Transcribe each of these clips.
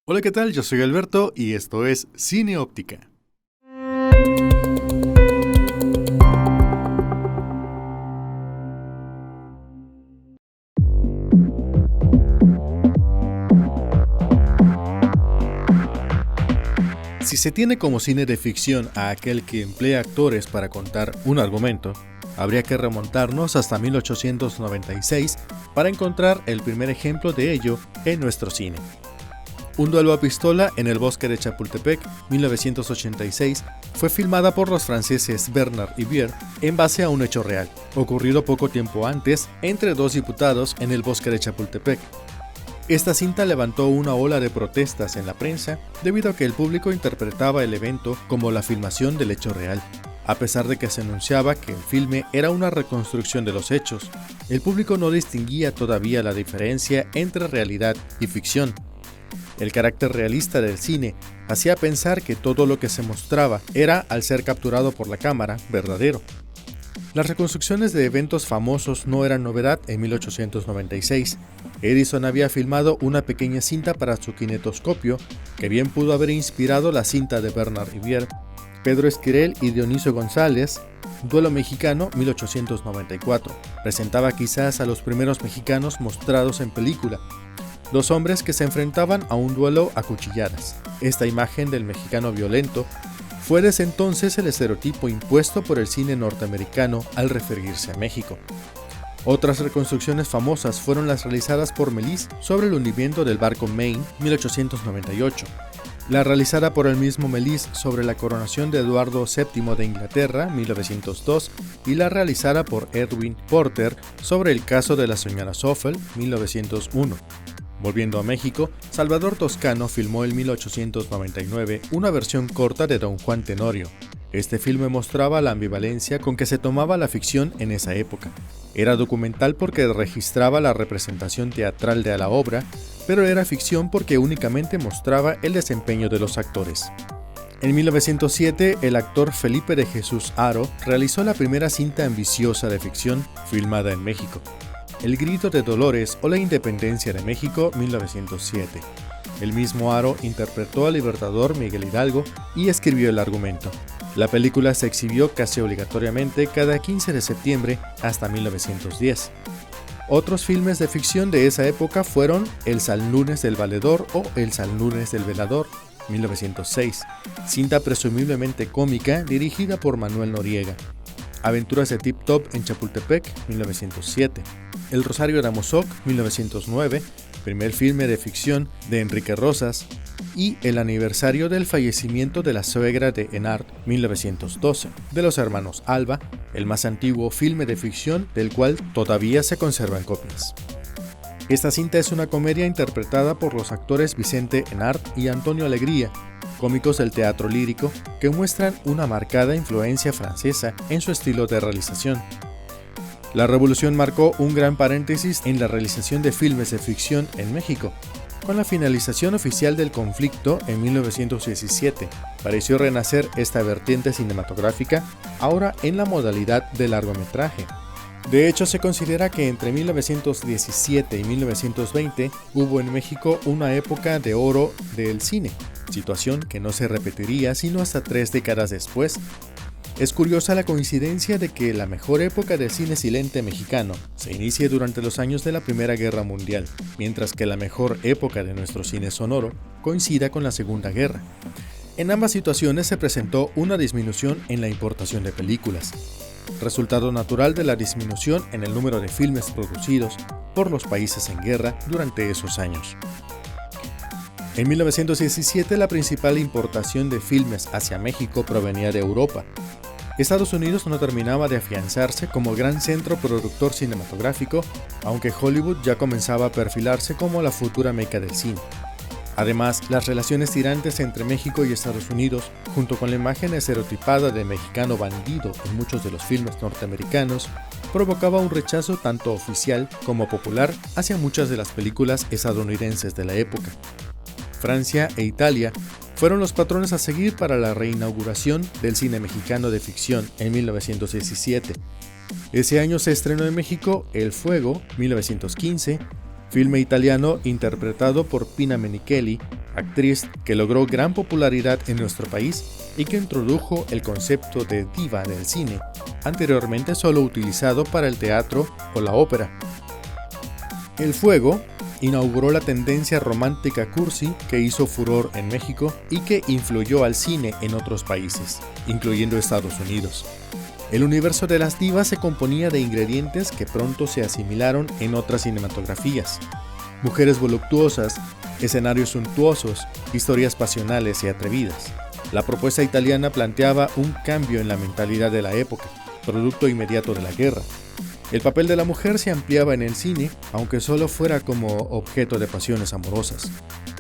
Hola, ¿qué tal? Yo soy Alberto y esto es Cine Óptica. Si se tiene como cine de ficción a aquel que emplea actores para contar un argumento, habría que remontarnos hasta 1896 para encontrar el primer ejemplo de ello en nuestro cine. Un duelo a pistola en el bosque de Chapultepec, 1986, fue filmada por los franceses Bernard y Bier en base a un hecho real, ocurrido poco tiempo antes entre dos diputados en el bosque de Chapultepec. Esta cinta levantó una ola de protestas en la prensa debido a que el público interpretaba el evento como la filmación del hecho real. A pesar de que se anunciaba que el filme era una reconstrucción de los hechos, el público no distinguía todavía la diferencia entre realidad y ficción. El carácter realista del cine hacía pensar que todo lo que se mostraba era, al ser capturado por la cámara, verdadero. Las reconstrucciones de eventos famosos no eran novedad en 1896. Edison había filmado una pequeña cinta para su kinetoscopio que bien pudo haber inspirado la cinta de Bernard y Bier. Pedro Esquirel y Dionisio González, Duelo Mexicano, 1894, presentaba quizás a los primeros mexicanos mostrados en película. Dos hombres que se enfrentaban a un duelo a cuchilladas. Esta imagen del mexicano violento fue desde entonces el estereotipo impuesto por el cine norteamericano al referirse a México. Otras reconstrucciones famosas fueron las realizadas por Méliès sobre el hundimiento del barco Maine, 1898. La realizada por el mismo Méliès sobre la coronación de Eduardo VII de Inglaterra, 1902, y la realizada por Edwin Porter sobre el caso de la señora Soffel, 1901. Volviendo a México, Salvador Toscano filmó en 1899 una versión corta de Don Juan Tenorio. Este filme mostraba la ambivalencia con que se tomaba la ficción en esa época. Era documental porque registraba la representación teatral de la obra, pero era ficción porque únicamente mostraba el desempeño de los actores. En 1907, el actor Felipe de Jesús Haro realizó la primera cinta ambiciosa de ficción filmada en México. El grito de Dolores o la independencia de México, 1907. El mismo Haro interpretó al libertador Miguel Hidalgo y escribió el argumento. La película se exhibió casi obligatoriamente cada 15 de septiembre hasta 1910. Otros filmes de ficción de esa época fueron El San Lunes del Valedor o El San Lunes del Velador, 1906, cinta presumiblemente cómica dirigida por Manuel Noriega. Aventuras de Tip Top en Chapultepec, 1907. El Rosario de Amozoc, 1909, primer filme de ficción de Enrique Rosas, y El aniversario del fallecimiento de la suegra de Enart, 1912, de los hermanos Alba, el más antiguo filme de ficción del cual todavía se conservan copias. Esta cinta es una comedia interpretada por los actores Vicente Enart y Antonio Alegría, cómicos del teatro lírico que muestran una marcada influencia francesa en su estilo de realización. La revolución marcó un gran paréntesis en la realización de filmes de ficción en México. Con la finalización oficial del conflicto en 1917, pareció renacer esta vertiente cinematográfica, ahora en la modalidad de largometraje. De hecho, se considera que entre 1917 y 1920 hubo en México una época de oro del cine, situación que no se repetiría sino hasta 3 décadas después. Es curiosa la coincidencia de que la mejor época del cine silente mexicano se inicie durante los años de la Primera Guerra Mundial, mientras que la mejor época de nuestro cine sonoro coincida con la Segunda Guerra. En ambas situaciones se presentó una disminución en la importación de películas, resultado natural de la disminución en el número de filmes producidos por los países en guerra durante esos años. En 1917 la principal importación de filmes hacia México provenía de Europa. Estados Unidos no terminaba de afianzarse como gran centro productor cinematográfico, aunque Hollywood ya comenzaba a perfilarse como la futura meca del cine. Además, las relaciones tirantes entre México y Estados Unidos, junto con la imagen estereotipada de mexicano bandido en muchos de los filmes norteamericanos, provocaba un rechazo tanto oficial como popular hacia muchas de las películas estadounidenses de la época. Francia e Italia fueron los patrones a seguir para la reinauguración del cine mexicano de ficción en 1917. Ese año se estrenó en México El Fuego, 1915, filme italiano interpretado por Pina Menichelli, actriz que logró gran popularidad en nuestro país y que introdujo el concepto de diva del cine, anteriormente solo utilizado para el teatro o la ópera. El Fuego inauguró la tendencia romántica cursi que hizo furor en México y que influyó al cine en otros países, incluyendo Estados Unidos. El universo de las divas se componía de ingredientes que pronto se asimilaron en otras cinematografías. Mujeres voluptuosas, escenarios suntuosos, historias pasionales y atrevidas. La propuesta italiana planteaba un cambio en la mentalidad de la época, producto inmediato de la guerra. El papel de la mujer se ampliaba en el cine, aunque solo fuera como objeto de pasiones amorosas.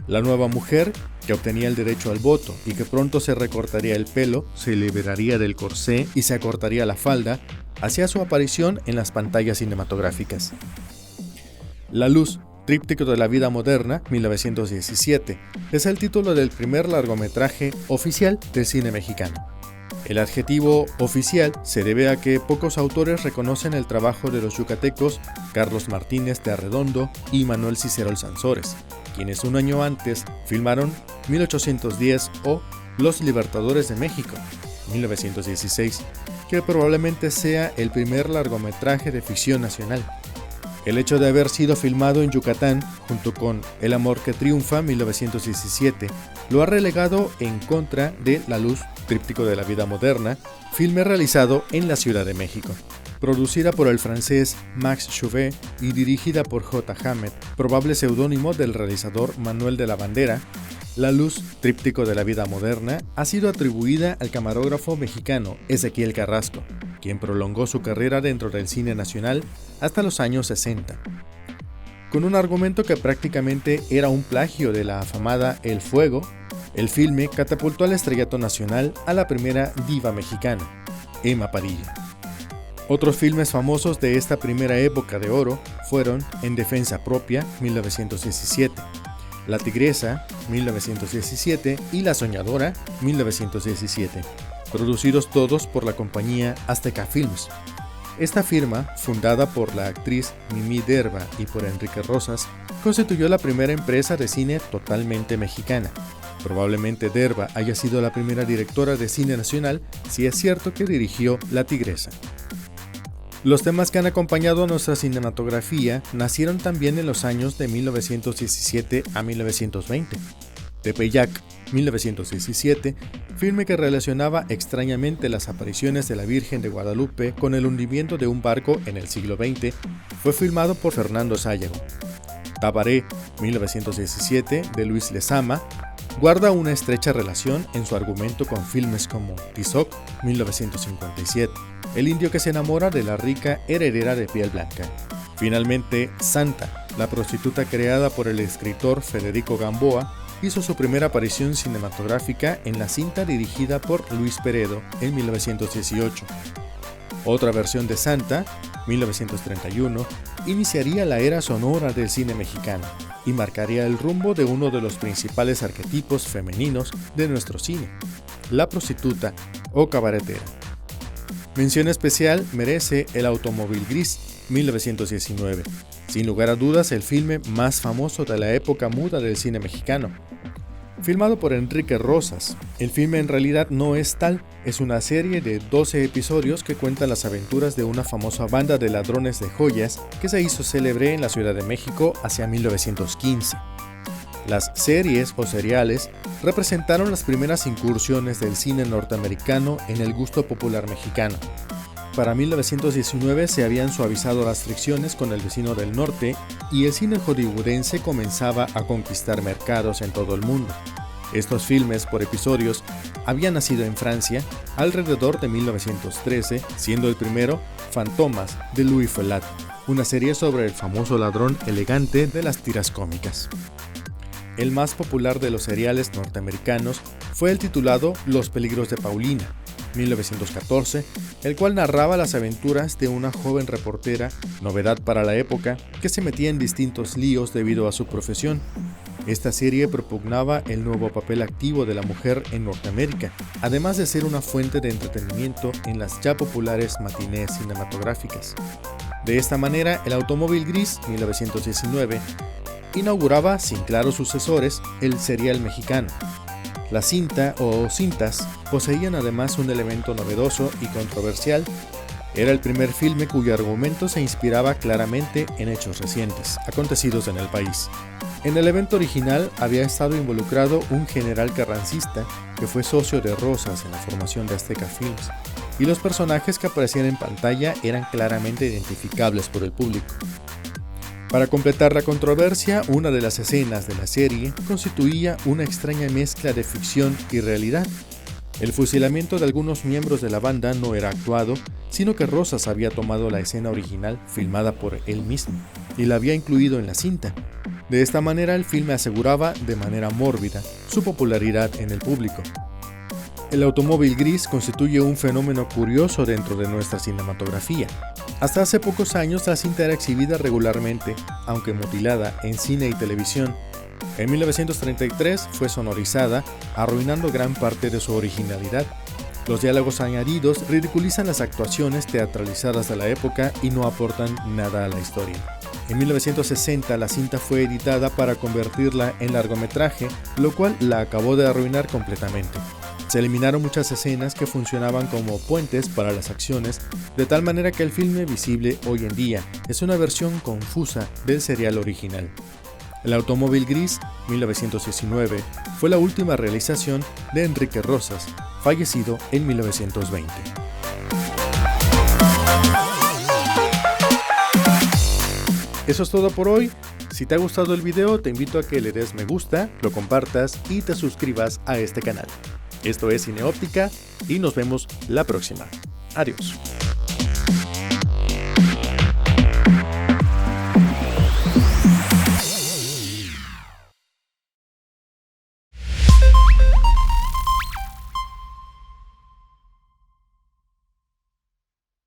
La nueva mujer, que obtenía el derecho al voto y que pronto se recortaría el pelo, se liberaría del corsé y se acortaría la falda, hacía su aparición en las pantallas cinematográficas. La Luz, tríptico de la vida moderna, 1917, es el título del primer largometraje oficial del cine mexicano. El adjetivo oficial se debe a que pocos autores reconocen el trabajo de los yucatecos Carlos Martínez de Arredondo y Manuel Cicerol Sansores, quienes un año antes filmaron 1810 o Los Libertadores de México, 1916, que probablemente sea el primer largometraje de ficción nacional. El hecho de haber sido filmado en Yucatán, junto con El amor que triunfa, 1917, lo ha relegado en contra de La Luz, tríptico de la vida moderna, filme realizado en la Ciudad de México. Producida por el francés Max Chauvet y dirigida por J. Hammett, probable seudónimo del realizador Manuel de la Bandera, La Luz, tríptico de la vida moderna, ha sido atribuida al camarógrafo mexicano Ezequiel Carrasco, quien prolongó su carrera dentro del cine nacional hasta los años 60. Con un argumento que prácticamente era un plagio de la afamada El Fuego, el filme catapultó al estrellato nacional a la primera diva mexicana, Emma Padilla. Otros filmes famosos de esta primera época de oro fueron En defensa propia, 1917, La tigresa, 1917 y La soñadora, 1917, producidos todos por la compañía Azteca Films. Esta firma, fundada por la actriz Mimi Derba y por Enrique Rosas, constituyó la primera empresa de cine totalmente mexicana. Probablemente Derba haya sido la primera directora de cine nacional, si es cierto que dirigió La tigresa. Los temas que han acompañado a nuestra cinematografía nacieron también en los años de 1917 a 1920. Tepeyac, 1917, filme que relacionaba extrañamente las apariciones de la Virgen de Guadalupe con el hundimiento de un barco en el siglo XX, fue filmado por Fernando Sayago. Tabaré, 1917, de Luis Lezama, guarda una estrecha relación en su argumento con filmes como Tizoc, 1957, el indio que se enamora de la rica heredera de piel blanca. Finalmente, Santa, la prostituta creada por el escritor Federico Gamboa, hizo su primera aparición cinematográfica en la cinta dirigida por Luis Peredo en 1918. Otra versión de Santa, 1931, iniciaría la era sonora del cine mexicano y marcaría el rumbo de uno de los principales arquetipos femeninos de nuestro cine, la prostituta o cabaretera. Mención especial merece El automóvil gris, 1919, sin lugar a dudas el filme más famoso de la época muda del cine mexicano. Filmado por Enrique Rosas, el filme en realidad no es tal, es una serie de 12 episodios que cuentan las aventuras de una famosa banda de ladrones de joyas que se hizo célebre en la Ciudad de México hacia 1915. Las series o seriales representaron las primeras incursiones del cine norteamericano en el gusto popular mexicano. Para 1919 se habían suavizado las fricciones con el vecino del norte y el cine hollywoodense comenzaba a conquistar mercados en todo el mundo. Estos filmes por episodios habían nacido en Francia alrededor de 1913, siendo el primero Fantomas de Louis Follat, una serie sobre el famoso ladrón elegante de las tiras cómicas. El más popular de los seriales norteamericanos fue el titulado Los peligros de Paulina, 1914, el cual narraba las aventuras de una joven reportera, novedad para la época, que se metía en distintos líos debido a su profesión. Esta serie propugnaba el nuevo papel activo de la mujer en Norteamérica, además de ser una fuente de entretenimiento en las ya populares matinés cinematográficas. De esta manera, El automóvil gris, 1919, inauguraba, sin claros sucesores, el serial mexicano. La cinta o cintas poseían además un elemento novedoso y controversial. Era el primer filme cuyo argumento se inspiraba claramente en hechos recientes, acontecidos en el país. En el evento original había estado involucrado un general carrancista que fue socio de Rosas en la formación de Azteca Films, y los personajes que aparecían en pantalla eran claramente identificables por el público. Para completar la controversia, una de las escenas de la serie constituía una extraña mezcla de ficción y realidad. El fusilamiento de algunos miembros de la banda no era actuado, sino que Rosas había tomado la escena original filmada por él mismo y la había incluido en la cinta. De esta manera el filme aseguraba, de manera mórbida, su popularidad en el público. El automóvil gris constituye un fenómeno curioso dentro de nuestra cinematografía. Hasta hace pocos años la cinta era exhibida regularmente, aunque mutilada, en cine y televisión. En 1933 fue sonorizada, arruinando gran parte de su originalidad. Los diálogos añadidos ridiculizan las actuaciones teatralizadas de la época y no aportan nada a la historia. En 1960 la cinta fue editada para convertirla en largometraje, lo cual la acabó de arruinar completamente. Se eliminaron muchas escenas que funcionaban como puentes para las acciones, de tal manera que el filme visible hoy en día es una versión confusa del serial original. El automóvil gris, 1919, fue la última realización de Enrique Rosas, fallecido en 1920. Eso es todo por hoy. Si te ha gustado el video, te invito a que le des me gusta, lo compartas y te suscribas a este canal. Esto es Cineóptica y nos vemos la próxima. Adiós.